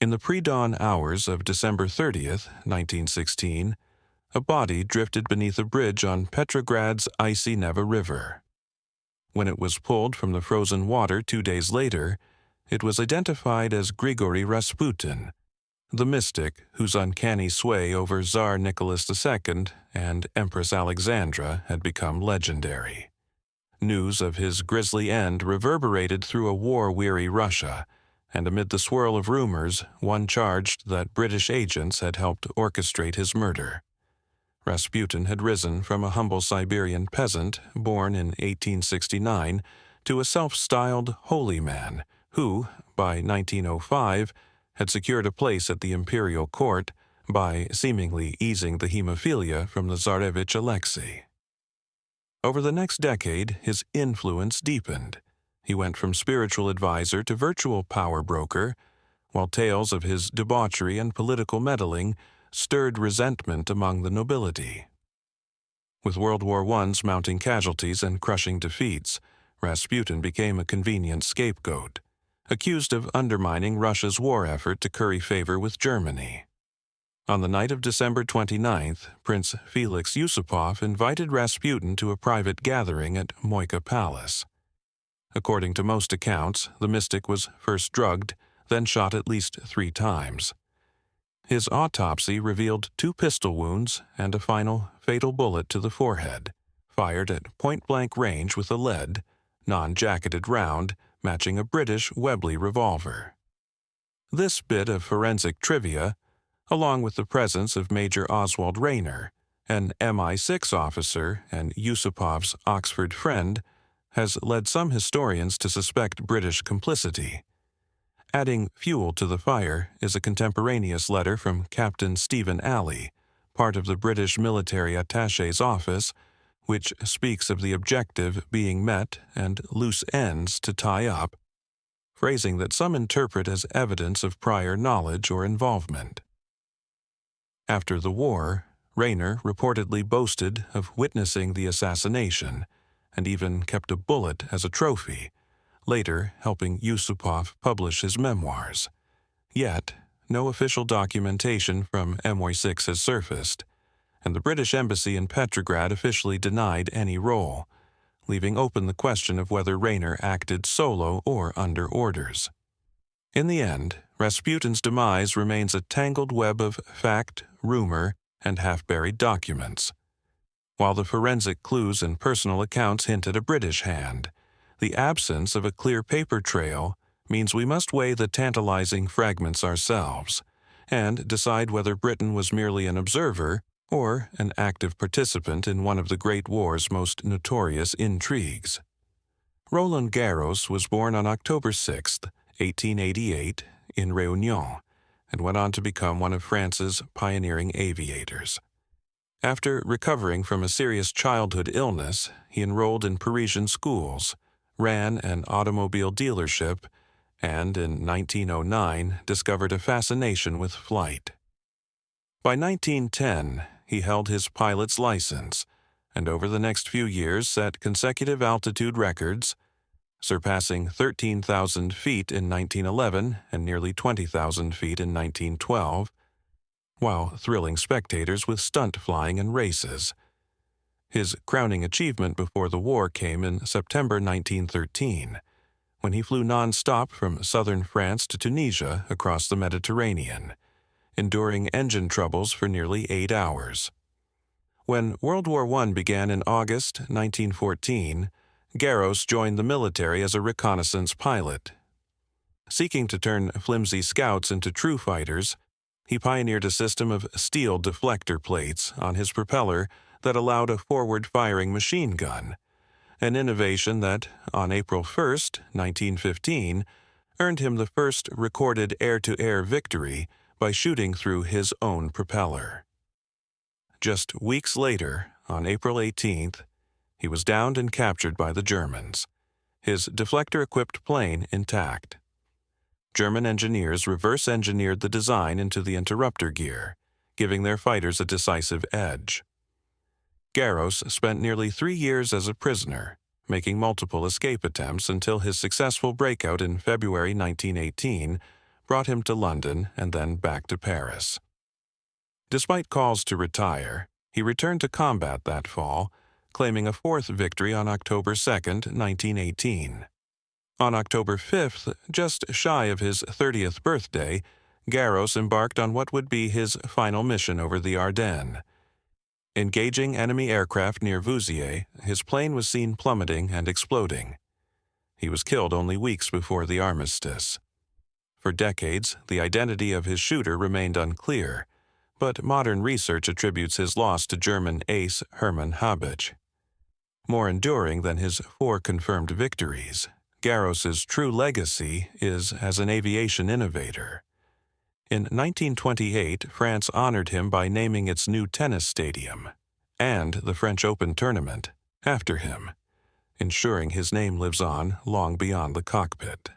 In the pre-dawn hours of December 30th, 1916, a body drifted beneath a bridge on Petrograd's icy Neva River. When it was pulled from the frozen water 2 days later, it was identified as Grigori Rasputin, the mystic whose uncanny sway over Tsar Nicholas II and Empress Alexandra had become legendary. News of his grisly end reverberated through a war-weary Russia, and amid the swirl of rumors, one charged that British agents had helped orchestrate his murder. Rasputin had risen from a humble Siberian peasant born in 1869 to a self-styled holy man who, by 1905, had secured a place at the imperial court by seemingly easing the hemophilia from the Tsarevich Alexei. Over the next decade, his influence deepened. He went from spiritual advisor to virtual power broker, while tales of his debauchery and political meddling stirred resentment among the nobility. With World War I's mounting casualties and crushing defeats, Rasputin became a convenient scapegoat, accused of undermining Russia's war effort to curry favor with Germany. On the night of December 29th, Prince Felix Yusupov invited Rasputin to a private gathering at Moika Palace. According to most accounts, the mystic was first drugged, then shot at least 3 times. His autopsy revealed 2 pistol wounds and a final fatal bullet to the forehead, fired at point-blank range with a lead, non-jacketed round matching a British Webley revolver. This bit of forensic trivia, along with the presence of Major Oswald Rayner, an MI6 officer and Yusupov's Oxford friend, has led some historians to suspect British complicity. Adding fuel to the fire is a contemporaneous letter from Captain Stephen Alley, part of the British military attaché's office, which speaks of the objective being met and loose ends to tie up, phrasing that some interpret as evidence of prior knowledge or involvement. After the war, Rayner reportedly boasted of witnessing the assassination, and even kept a bullet as a trophy, later helping Yusupov publish his memoirs. Yet, no official documentation from MI6 has surfaced, and the British Embassy in Petrograd officially denied any role, leaving open the question of whether Rayner acted solo or under orders. In the end, Rasputin's demise remains a tangled web of fact, rumor, and half-buried documents. While the forensic clues and personal accounts hint at a British hand, the absence of a clear paper trail means we must weigh the tantalizing fragments ourselves and decide whether Britain was merely an observer or an active participant in one of the Great War's most notorious intrigues. Roland Garros was born on October 6, 1888, in Réunion, and went on to become one of France's pioneering aviators. After recovering from a serious childhood illness, he enrolled in Parisian schools, ran an automobile dealership, and in 1909 discovered a fascination with flight. By 1910, he held his pilot's license, and over the next few years set consecutive altitude records, surpassing 13,000 feet in 1911 and nearly 20,000 feet in 1912, while thrilling spectators with stunt flying and races. His crowning achievement before the war came in September 1913, when he flew non-stop from southern France to Tunisia across the Mediterranean, enduring engine troubles for nearly 8 hours. When World War I began in August 1914, Garros joined the military as a reconnaissance pilot. Seeking to turn flimsy scouts into true fighters, he pioneered a system of steel deflector plates on his propeller that allowed a forward-firing machine gun, an innovation that, on April 1, 1915, earned him the first recorded air-to-air victory by shooting through his own propeller. Just weeks later, on April 18th, he was downed and captured by the Germans, his deflector-equipped plane intact. German engineers reverse-engineered the design into the interrupter gear, giving their fighters a decisive edge. Garros spent nearly 3 years as a prisoner, making multiple escape attempts until his successful breakout in February 1918 brought him to London and then back to Paris. Despite calls to retire, he returned to combat that fall, claiming a fourth victory on October 2, 1918. On October 5th, just shy of his 30th birthday, Garros embarked on what would be his final mission over the Ardennes. Engaging enemy aircraft near Vouziers, his plane was seen plummeting and exploding. He was killed only weeks before the armistice. For decades, the identity of his shooter remained unclear, but modern research attributes his loss to German ace Hermann Habich. More enduring than his 4 confirmed victories, Garros's true legacy is as an aviation innovator. In 1928, France honored him by naming its new tennis stadium and the French Open tournament after him, ensuring his name lives on long beyond the cockpit.